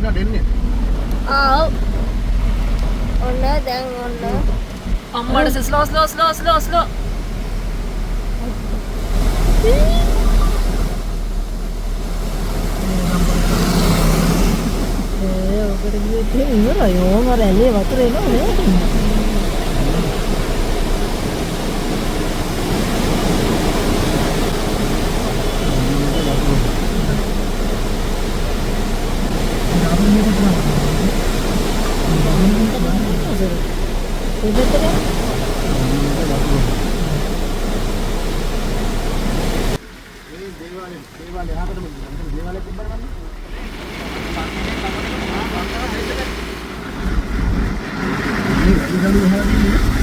වටිනා දෙන්නේ. ආව්. ඔන්න දැන් ඔන්න. අම්මට ස්ලෝ. ඔකට ගියේ ඉවරයි. ඕම රැළේ වතුර එනවා නේද? දේවාලේ හතරම දේවාලේ තිබ්බම මේ